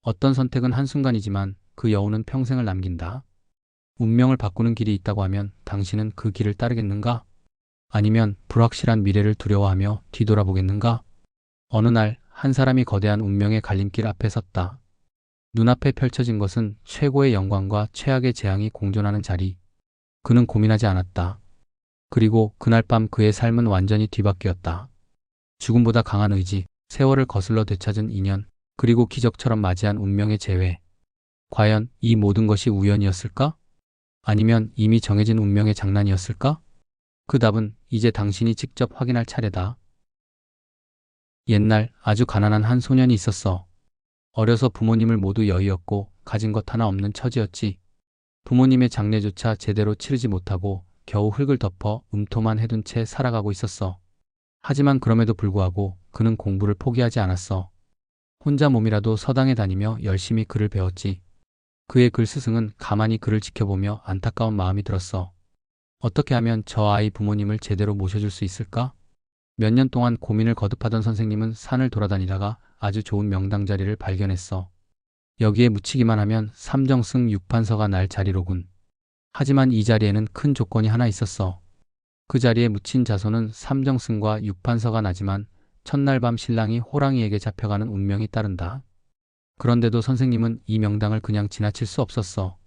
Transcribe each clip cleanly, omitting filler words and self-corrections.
어떤 선택은 한순간이지만 그 여운은 평생을 남긴다. 운명을 바꾸는 길이 있다고 하면 당신은 그 길을 따르겠는가? 아니면 불확실한 미래를 두려워하며 뒤돌아보겠는가? 어느 날 한 사람이 거대한 운명의 갈림길 앞에 섰다. 눈앞에 펼쳐진 것은 최고의 영광과 최악의 재앙이 공존하는 자리. 그는 고민하지 않았다. 그리고 그날 밤 그의 삶은 완전히 뒤바뀌었다. 죽음보다 강한 의지, 세월을 거슬러 되찾은 인연, 그리고 기적처럼 맞이한 운명의 재회. 과연 이 모든 것이 우연이었을까? 아니면 이미 정해진 운명의 장난이었을까? 그 답은 이제 당신이 직접 확인할 차례다. 옛날 아주 가난한 한 소년이 있었어. 어려서 부모님을 모두 여의었고 가진 것 하나 없는 처지였지. 부모님의 장례조차 제대로 치르지 못하고 겨우 흙을 덮어 음토만 해둔 채 살아가고 있었어. 하지만 그럼에도 불구하고 그는 공부를 포기하지 않았어. 혼자 몸이라도 서당에 다니며 열심히 글을 배웠지. 그의 글 스승은 가만히 그를 지켜보며 안타까운 마음이 들었어. 어떻게 하면 저 아이 부모님을 제대로 모셔줄 수 있을까? 몇 년 동안 고민을 거듭하던 선생님은 산을 돌아다니다가 아주 좋은 명당 자리를 발견했어. 여기에 묻히기만 하면 삼정승 육판서가 날 자리로군. 하지만 이 자리에는 큰 조건이 하나 있었어. 그 자리에 묻힌 자손은 삼정승과 육판서가 나지만 첫날 밤 신랑이 호랑이에게 잡혀가는 운명이 따른다. 그런데도 선생님은 이 명당을 그냥 지나칠 수 없었어.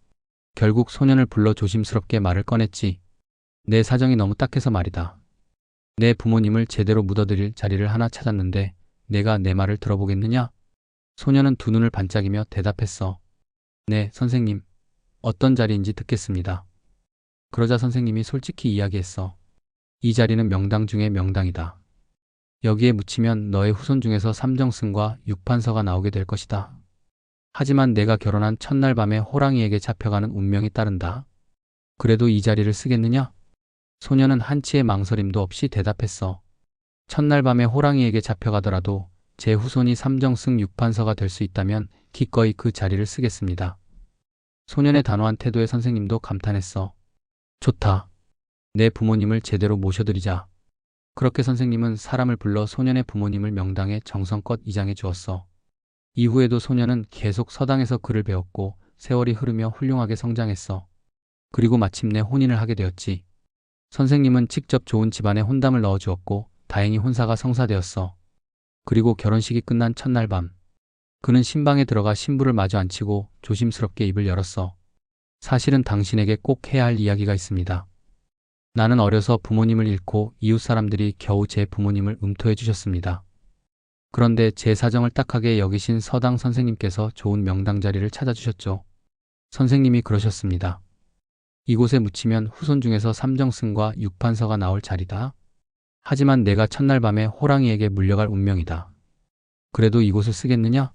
결국 소년을 불러 조심스럽게 말을 꺼냈지. 내 사정이 너무 딱해서 말이다. 내 부모님을 제대로 묻어드릴 자리를 하나 찾았는데 내가 내 말을 들어보겠느냐? 소년은 두 눈을 반짝이며 대답했어. 네, 선생님. 어떤 자리인지 듣겠습니다. 그러자 선생님이 솔직히 이야기했어. 이 자리는 명당 중에 명당이다. 여기에 묻히면 너의 후손 중에서 삼정승과 육판서가 나오게 될 것이다. 하지만 내가 결혼한 첫날 밤에 호랑이에게 잡혀가는 운명이 따른다. 그래도 이 자리를 쓰겠느냐? 소년은 한치의 망설임도 없이 대답했어. 첫날 밤에 호랑이에게 잡혀가더라도 제 후손이 삼정승 육판서가 될 수 있다면 기꺼이 그 자리를 쓰겠습니다. 소년의 단호한 태도에 선생님도 감탄했어. 좋다. 내 부모님을 제대로 모셔드리자. 그렇게 선생님은 사람을 불러 소년의 부모님을 명당에 정성껏 이장해 주었어. 이후에도 소년은 계속 서당에서 글을 배웠고 세월이 흐르며 훌륭하게 성장했어. 그리고 마침내 혼인을 하게 되었지. 선생님은 직접 좋은 집안에 혼담을 넣어주었고 다행히 혼사가 성사되었어. 그리고 결혼식이 끝난 첫날 밤, 그는 신방에 들어가 신부를 마주 앉히고 조심스럽게 입을 열었어. 사실은 당신에게 꼭 해야 할 이야기가 있습니다. 나는 어려서 부모님을 잃고 이웃 사람들이 겨우 제 부모님을 음토해 주셨습니다. 그런데 제 사정을 딱하게 여기신 서당 선생님께서 좋은 명당 자리를 찾아주셨죠. 선생님이 그러셨습니다. 이곳에 묻히면 후손 중에서 삼정승과 육판서가 나올 자리다. 하지만 내가 첫날 밤에 호랑이에게 물려갈 운명이다. 그래도 이곳을 쓰겠느냐?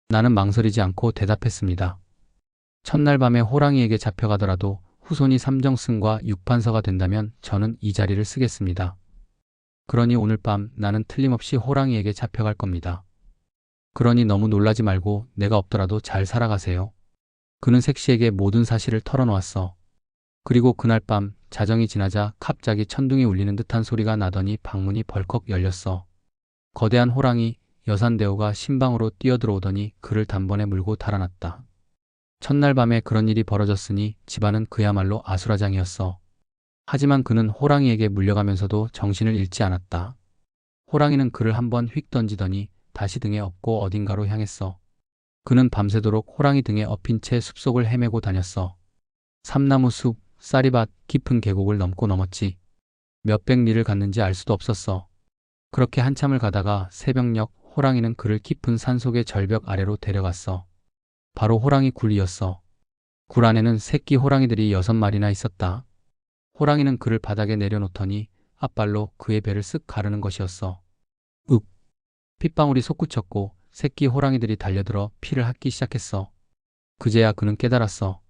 나는 망설이지 않고 대답했습니다. 첫날 밤에 호랑이에게 잡혀가더라도 후손이 삼정승과 육판서가 된다면 저는 이 자리를 쓰겠습니다. 그러니 오늘 밤 나는 틀림없이 호랑이에게 잡혀갈 겁니다. 그러니 너무 놀라지 말고 내가 없더라도 잘 살아가세요. 그는 색시에게 모든 사실을 털어놓았어. 그리고 그날 밤 자정이 지나자 갑자기 천둥이 울리는 듯한 소리가 나더니 방문이 벌컥 열렸어. 거대한 호랑이 여산대오가 신방으로 뛰어들어오더니 그를 단번에 물고 달아났다. 첫날 밤에 그런 일이 벌어졌으니 집안은 그야말로 아수라장이었어. 하지만 그는 호랑이에게 물려가면서도 정신을 잃지 않았다. 호랑이는 그를 한번 휙 던지더니 다시 등에 업고 어딘가로 향했어. 그는 밤새도록 호랑이 등에 업힌 채 숲속을 헤매고 다녔어. 삼나무 숲, 쌀이밭, 깊은 계곡을 넘고 넘었지. 몇백 리를 갔는지 알 수도 없었어. 그렇게 한참을 가다가 새벽녘 호랑이는 그를 깊은 산속의 절벽 아래로 데려갔어. 바로 호랑이 굴이었어. 굴 안에는 새끼 호랑이들이 6마리나 있었다. 호랑이는 그를 바닥에 내려놓더니 앞발로 그의 배를 쓱 가르는 것이었어. 윽! 핏방울이 솟구쳤고 새끼 호랑이들이 달려들어 피를 핥기 시작했어. 그제야 그는 깨달았어.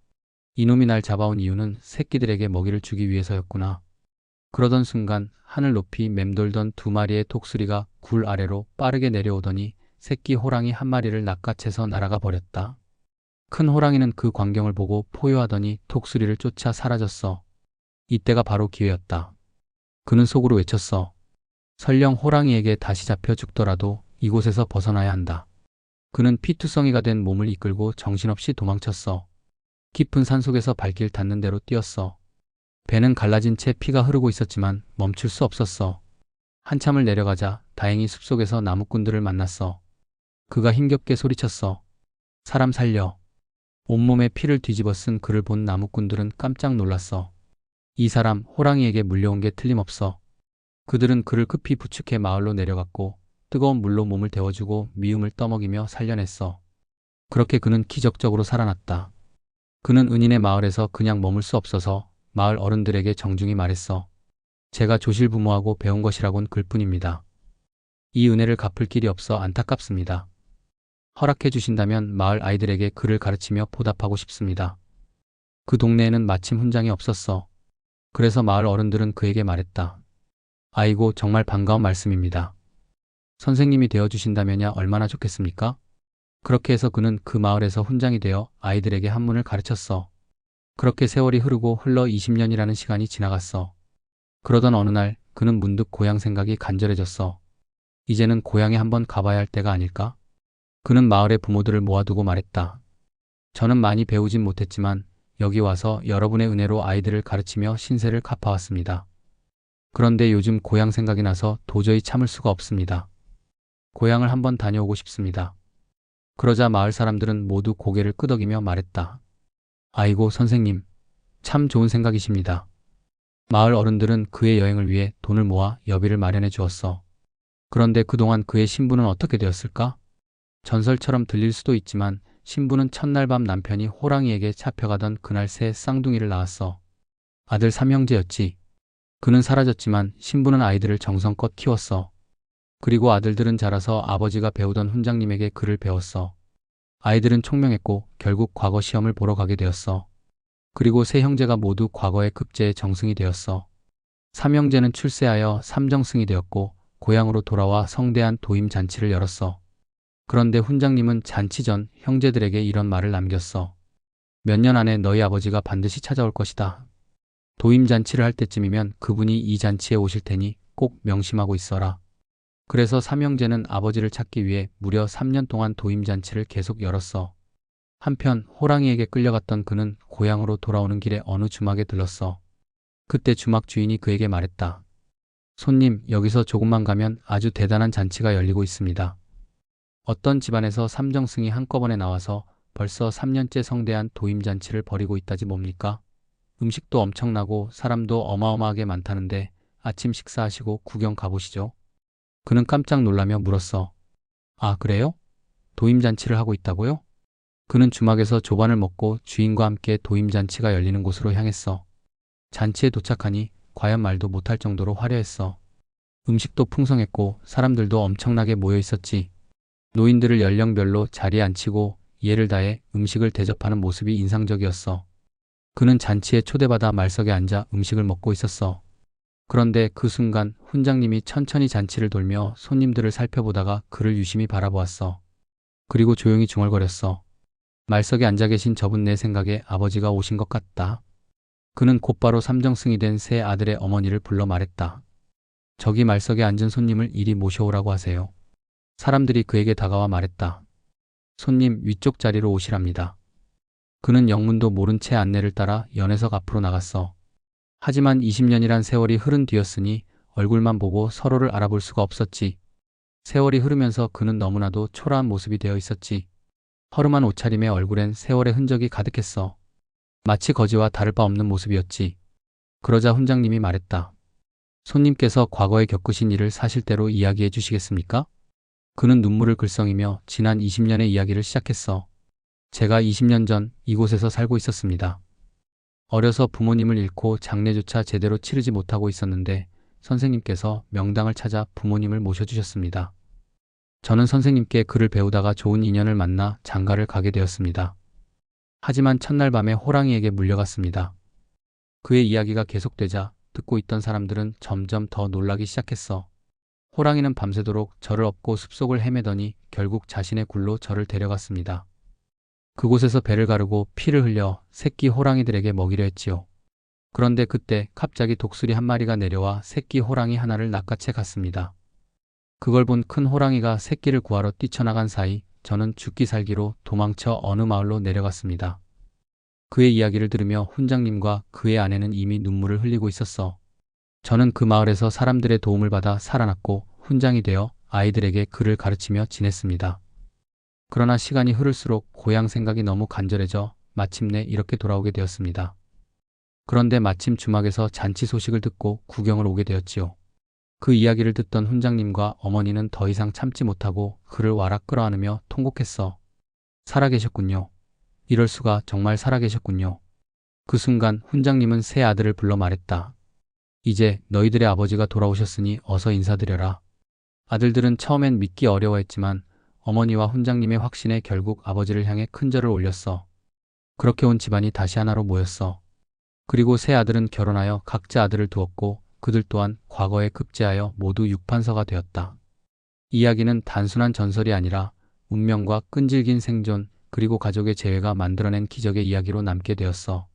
이놈이 날 잡아온 이유는 새끼들에게 먹이를 주기 위해서였구나. 그러던 순간 하늘 높이 맴돌던 2마리의 독수리가 굴 아래로 빠르게 내려오더니 새끼 호랑이 한 마리를 낚아채서 날아가 버렸다. 큰 호랑이는 그 광경을 보고 포효하더니 독수리를 쫓아 사라졌어. 이때가 바로 기회였다. 그는 속으로 외쳤어. 설령 호랑이에게 다시 잡혀 죽더라도 이곳에서 벗어나야 한다. 그는 피투성이가 된 몸을 이끌고 정신없이 도망쳤어. 깊은 산속에서 발길 닿는 대로 뛰었어. 배는 갈라진 채 피가 흐르고 있었지만 멈출 수 없었어. 한참을 내려가자 다행히 숲속에서 나무꾼들을 만났어. 그가 힘겹게 소리쳤어. 사람 살려. 온몸에 피를 뒤집어 쓴 그를 본 나무꾼들은 깜짝 놀랐어. 이 사람 호랑이에게 물려온 게 틀림없어. 그들은 그를 급히 부축해 마을로 내려갔고 뜨거운 물로 몸을 데워주고 미움을 떠먹이며 살려냈어. 그렇게 그는 기적적으로 살아났다. 그는 은인의 마을에서 그냥 머물 수 없어서 마을 어른들에게 정중히 말했어. 제가 조실부모하고 배운 것이라곤 그뿐입니다. 이 은혜를 갚을 길이 없어 안타깝습니다. 허락해 주신다면 마을 아이들에게 글을 가르치며 보답하고 싶습니다. 그 동네에는 마침 훈장이 없었어. 그래서 마을 어른들은 그에게 말했다. 아이고, 정말 반가운 말씀입니다. 선생님이 되어주신다면야 얼마나 좋겠습니까? 그렇게 해서 그는 그 마을에서 훈장이 되어 아이들에게 한문을 가르쳤어. 그렇게 세월이 흐르고 흘러 20년이라는 시간이 지나갔어. 그러던 어느 날 그는 문득 고향 생각이 간절해졌어. 이제는 고향에 한번 가봐야 할 때가 아닐까? 그는 마을의 부모들을 모아두고 말했다. 저는 많이 배우진 못했지만 여기 와서 여러분의 은혜로 아이들을 가르치며 신세를 갚아왔습니다. 그런데 요즘 고향 생각이 나서 도저히 참을 수가 없습니다. 고향을 한번 다녀오고 싶습니다. 그러자 마을 사람들은 모두 고개를 끄덕이며 말했다. 아이고, 선생님, 참 좋은 생각이십니다. 마을 어른들은 그의 여행을 위해 돈을 모아 여비를 마련해 주었어. 그런데 그동안 그의 신부는 어떻게 되었을까? 전설처럼 들릴 수도 있지만 신부는 첫날 밤 남편이 호랑이에게 잡혀가던 그날 새 쌍둥이를 낳았어. 아들 삼형제였지. 그는 사라졌지만 신부는 아이들을 정성껏 키웠어. 그리고 아들들은 자라서 아버지가 배우던 훈장님에게 글을 배웠어. 아이들은 총명했고 결국 과거 시험을 보러 가게 되었어. 그리고 세 형제가 모두 과거의 급제에 정승이 되었어. 삼형제는 출세하여 삼정승이 되었고 고향으로 돌아와 성대한 도임 잔치를 열었어. 그런데 훈장님은 잔치 전 형제들에게 이런 말을 남겼어. 몇 년 안에 너희 아버지가 반드시 찾아올 것이다. 도임 잔치를 할 때쯤이면 그분이 이 잔치에 오실 테니 꼭 명심하고 있어라. 그래서 삼형제는 아버지를 찾기 위해 무려 3년 동안 도임 잔치를 계속 열었어. 한편 호랑이에게 끌려갔던 그는 고향으로 돌아오는 길에 어느 주막에 들렀어. 그때 주막 주인이 그에게 말했다. 손님, 여기서 조금만 가면 아주 대단한 잔치가 열리고 있습니다. 어떤 집안에서 삼정승이 한꺼번에 나와서 벌써 3년째 성대한 도임잔치를 벌이고 있다지 뭡니까? 음식도 엄청나고 사람도 어마어마하게 많다는데 아침 식사하시고 구경 가보시죠. 그는 깜짝 놀라며 물었어. 아, 그래요? 도임잔치를 하고 있다고요? 그는 주막에서 조반을 먹고 주인과 함께 도임잔치가 열리는 곳으로 향했어. 잔치에 도착하니 과연 말도 못할 정도로 화려했어. 음식도 풍성했고 사람들도 엄청나게 모여 있었지. 노인들을 연령별로 자리에 앉히고 예를 다해 음식을 대접하는 모습이 인상적이었어. 그는 잔치에 초대받아 말석에 앉아 음식을 먹고 있었어. 그런데 그 순간 훈장님이 천천히 잔치를 돌며 손님들을 살펴보다가 그를 유심히 바라보았어. 그리고 조용히 중얼거렸어. 말석에 앉아 계신 저분 내 생각에 아버지가 오신 것 같다. 그는 곧바로 삼정승이 된 세 아들의 어머니를 불러 말했다. 저기 말석에 앉은 손님을 이리 모셔오라고 하세요. 사람들이 그에게 다가와 말했다. 손님, 위쪽 자리로 오시랍니다. 그는 영문도 모른 채 안내를 따라 연회석 앞으로 나갔어. 하지만 20년이란 세월이 흐른 뒤였으니 얼굴만 보고 서로를 알아볼 수가 없었지. 세월이 흐르면서 그는 너무나도 초라한 모습이 되어 있었지. 허름한 옷차림에 얼굴엔 세월의 흔적이 가득했어. 마치 거지와 다를 바 없는 모습이었지. 그러자 훈장님이 말했다. 손님께서 과거에 겪으신 일을 사실대로 이야기해 주시겠습니까? 그는 눈물을 글썽이며 지난 20년의 이야기를 시작했어. 제가 20년 전 이곳에서 살고 있었습니다. 어려서 부모님을 잃고 장례조차 제대로 치르지 못하고 있었는데 선생님께서 명당을 찾아 부모님을 모셔주셨습니다. 저는 선생님께 글을 배우다가 좋은 인연을 만나 장가를 가게 되었습니다. 하지만 첫날 밤에 호랑이에게 물려갔습니다. 그의 이야기가 계속되자 듣고 있던 사람들은 점점 더 놀라기 시작했어. 호랑이는 밤새도록 저를 업고 숲속을 헤매더니 결국 자신의 굴로 저를 데려갔습니다. 그곳에서 배를 가르고 피를 흘려 새끼 호랑이들에게 먹이려 했지요. 그런데 그때 갑자기 독수리 한 마리가 내려와 새끼 호랑이 하나를 낚아채 갔습니다. 그걸 본 큰 호랑이가 새끼를 구하러 뛰쳐나간 사이 저는 죽기 살기로 도망쳐 어느 마을로 내려갔습니다. 그의 이야기를 들으며 훈장님과 그의 아내는 이미 눈물을 흘리고 있었어. 저는 그 마을에서 사람들의 도움을 받아 살아났고 훈장이 되어 아이들에게 글을 가르치며 지냈습니다. 그러나 시간이 흐를수록 고향 생각이 너무 간절해져 마침내 이렇게 돌아오게 되었습니다. 그런데 마침 주막에서 잔치 소식을 듣고 구경을 오게 되었지요. 그 이야기를 듣던 훈장님과 어머니는 더 이상 참지 못하고 그를 와락 끌어안으며 통곡했어. 살아계셨군요. 이럴 수가, 정말 살아계셨군요. 그 순간 훈장님은 세 아들을 불러 말했다. 이제 너희들의 아버지가 돌아오셨으니 어서 인사드려라. 아들들은 처음엔 믿기 어려워했지만 어머니와 훈장님의 확신에 결국 아버지를 향해 큰 절을 올렸어. 그렇게 온 집안이 다시 하나로 모였어. 그리고 세 아들은 결혼하여 각자 아들을 두었고 그들 또한 과거에 급제하여 모두 육판서가 되었다. 이야기는 단순한 전설이 아니라 운명과 끈질긴 생존, 그리고 가족의 재회가 만들어낸 기적의 이야기로 남게 되었어.